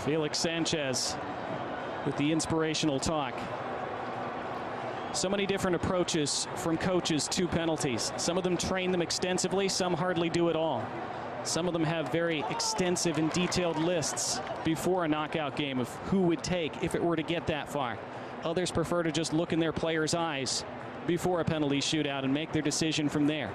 Felix Sanchez with the inspirational talk. So many different approaches from coaches to penalties. Some of them train them extensively, some hardly do at all. Some of them have very extensive and detailed lists before a knockout game of who would take if it were to get that far. Others prefer to just look in their players' eyes before a penalty shootout and make their decision from there.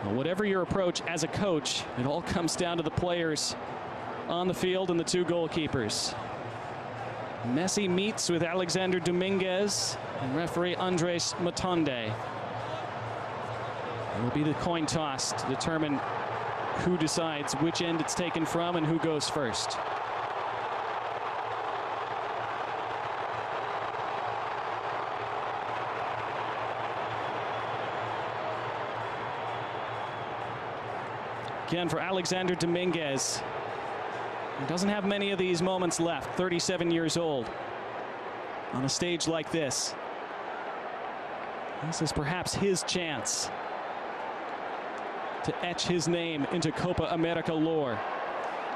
Well, whatever your approach as a coach, it all comes down to the players on the field and the two goalkeepers. Messi meets with Alexander Dominguez and referee Andres Matonde. It will be the coin toss to determine who decides which end it's taken from and who goes first. Again for Alexander Dominguez. He doesn't have many of these moments left, 37 years old. On a stage like this, this is perhaps his chance to etch his name into Copa America lore.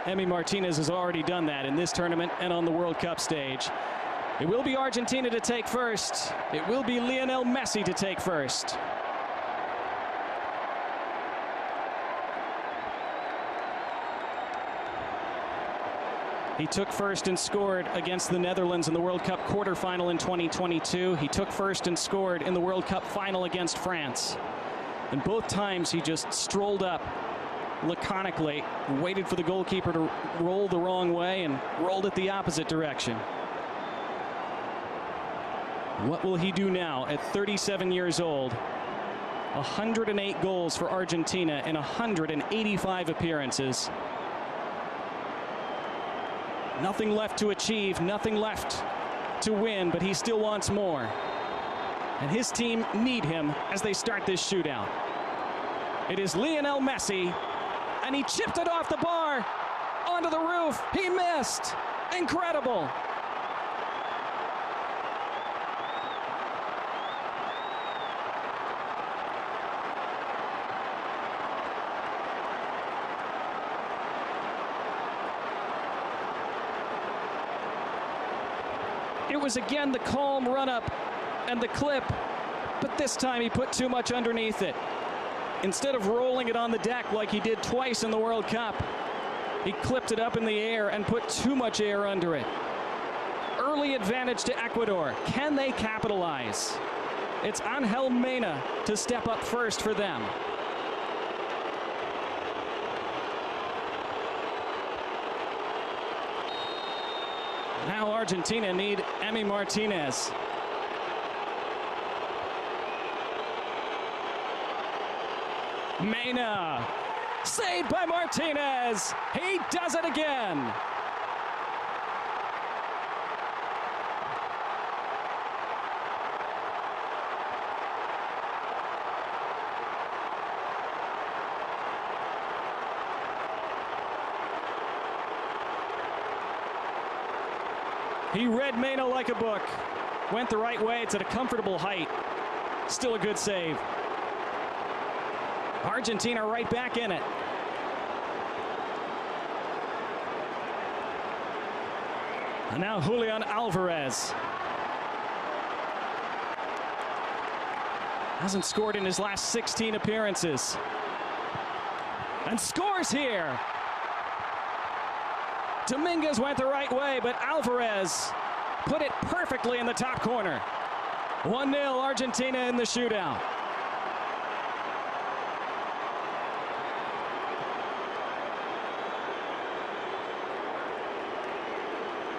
Emi Martinez has already done that in this tournament and on the World Cup stage. It will be Argentina to take first. It will be Lionel Messi to take first. He took first and scored against the Netherlands in the World Cup quarterfinal in 2022. He took first and scored in the World Cup final against France. And both times he just strolled up laconically, waited for the goalkeeper to roll the wrong way and rolled it the opposite direction. What will he do now at 37 years old? 108 goals for Argentina in 185 appearances. Nothing left to achieve, nothing left to win, but he still wants more. And his team need him as they start this shootout. It is Lionel Messi, and he chipped it off the bar onto the roof. He missed. Incredible. It was again the calm run-up and the clip, but this time he put too much underneath it. Instead of rolling it on the deck like he did twice in the World Cup, he clipped it up in the air and put too much air under it. Early advantage to Ecuador. Can they capitalize? It's Angel Mena to step up first for them. Now Argentina need Emi Martinez. Mena, saved by Martinez. He does it again. He read Mena like a book. Went the right way. It's at a comfortable height. Still a good save. Argentina right back in it. And now Julian Alvarez. Hasn't scored in his last 16 appearances. And scores here. Dominguez went the right way, but Alvarez put it perfectly in the top corner. 1-0 Argentina in the shootout.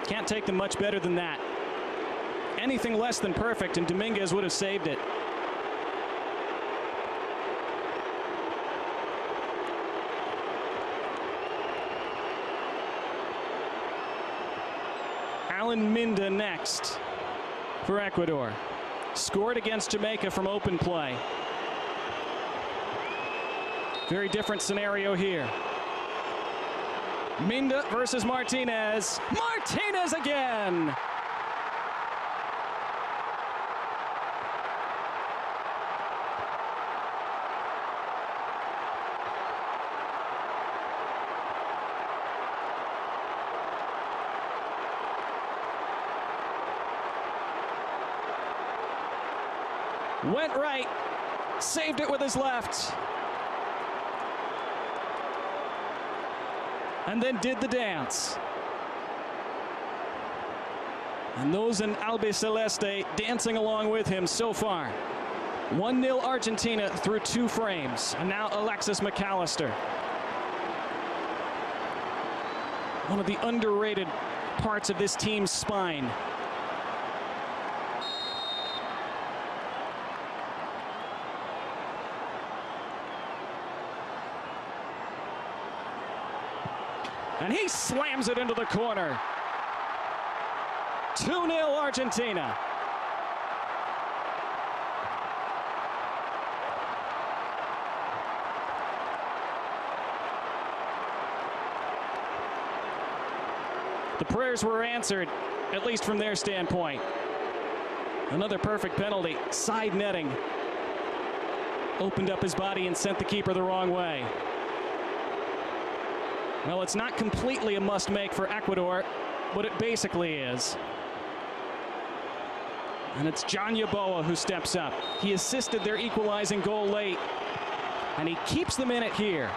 Can't take them much better than that. Anything less than perfect, and Dominguez would have saved it. Alan Minda next for Ecuador. Scored against Jamaica from open play. Very different scenario here. Minda versus Martinez. Martinez again! Went right, saved it with his left, and then did the dance. And those in Albiceleste dancing along with him so far. 1-0 Argentina through 2 frames. And now Alexis McAllister. One of the underrated parts of this team's spine. And he slams it into the corner. 2-0 Argentina. The prayers were answered, at least from their standpoint. Another perfect penalty, side netting. Opened up his body and sent the keeper the wrong way. Well, it's not completely a must-make for Ecuador, but it basically is. And it's John Yeboah who steps up. He assisted their equalizing goal late, and he keeps them in it here.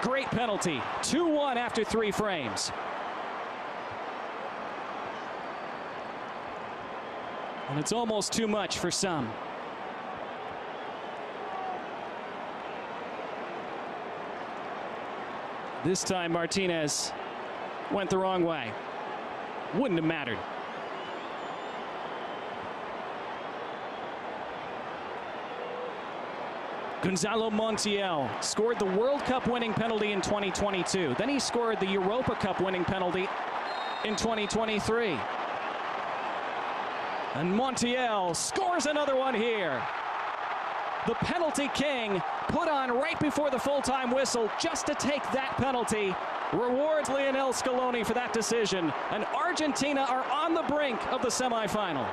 Great penalty. 2-1 after 3 frames. And it's almost too much for some. This time Martinez went the wrong way. Wouldn't have mattered. Gonzalo Montiel scored the World Cup winning penalty in 2022. Then he scored the Europa Cup winning penalty in 2023. And Montiel scores another one here. The penalty king put on right before the full-time whistle just to take that penalty. Rewards Lionel Scaloni for that decision. And Argentina are on the brink of the semifinal.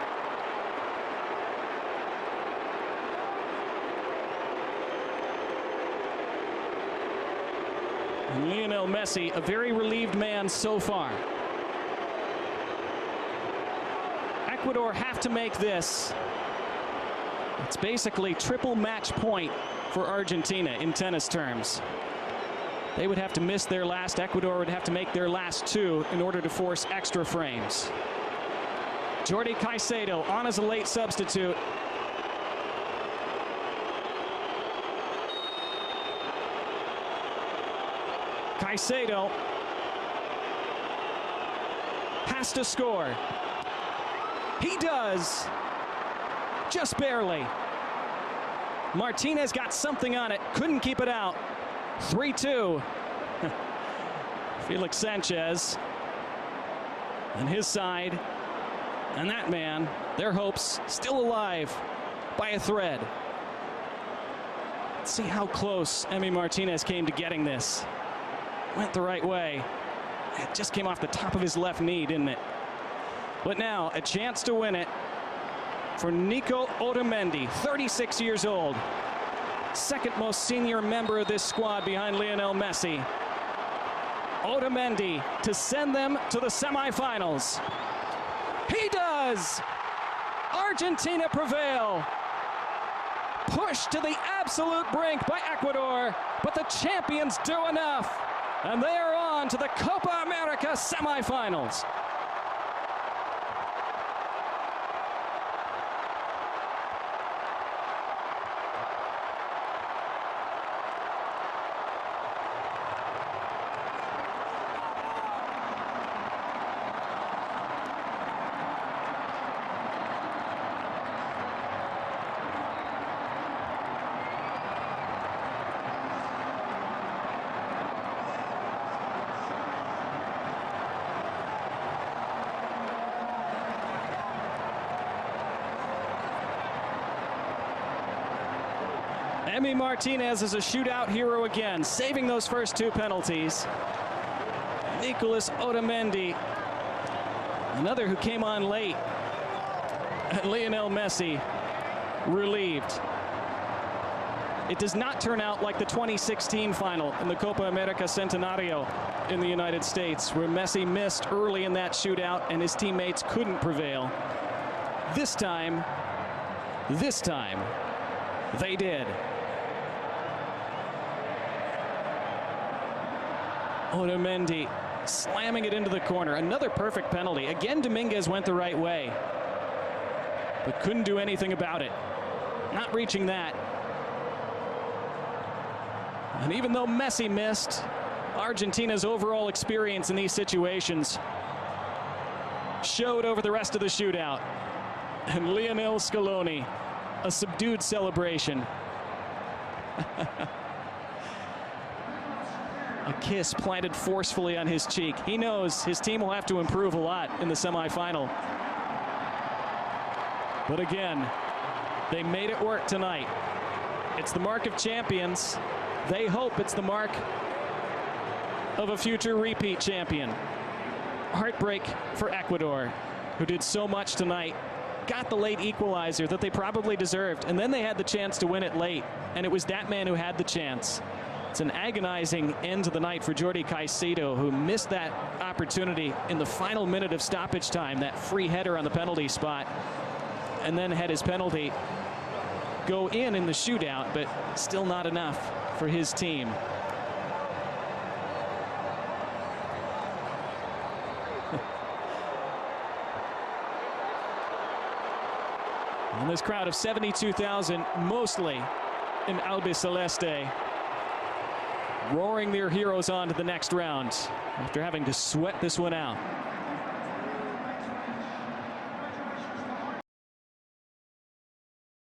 And Lionel Messi, a very relieved man so far. Ecuador have to make this. It's basically triple match point for Argentina in tennis terms. They would have to miss their last. Ecuador would have to make their last 2 in order to force extra frames. Jordi Caicedo on as a late substitute. Caicedo has to score. He does, just barely. Martinez got something on it, couldn't keep it out. 3-2. Felix Sanchez and his side, and that man, their hopes still alive by a thread. Let's see how close Emi Martinez came to getting this. Went the right way. It just came off the top of his left knee, didn't it? But now, a chance to win it for Nico Otamendi, 36 years old. Second most senior member of this squad behind Lionel Messi. Otamendi to send them to the semifinals. He does! Argentina prevail. Pushed to the absolute brink by Ecuador, but the champions do enough. And they are on to the Copa America semifinals. Emi Martinez is a shootout hero again, saving those first 2 penalties. Nicolas Otamendi, another who came on late. And Lionel Messi, relieved. It does not turn out like the 2016 final in the Copa America Centenario in the United States, where Messi missed early in that shootout and his teammates couldn't prevail. This time, This time, they did. Otamendi slamming it into the corner. Another perfect penalty. Again, Dominguez went the right way, but couldn't do anything about it. Not reaching that. And even though Messi missed, Argentina's overall experience in these situations showed over the rest of the shootout. And Lionel Scaloni, a subdued celebration. A kiss planted forcefully on his cheek. He knows his team will have to improve a lot in the semifinal. But again, they made it work tonight. It's the mark of champions. They hope it's the mark of a future repeat champion. Heartbreak for Ecuador, who did so much tonight, got the late equalizer that they probably deserved, and then they had the chance to win it late, and it was that man who had the chance. It's an agonizing end to the night for Jordi Caicedo, who missed that opportunity in the final minute of stoppage time, that free header on the penalty spot, and then had his penalty go in the shootout, but still not enough for his team. And this crowd of 72,000, mostly in Albiceleste, roaring their heroes on to the next round after having to sweat this one out.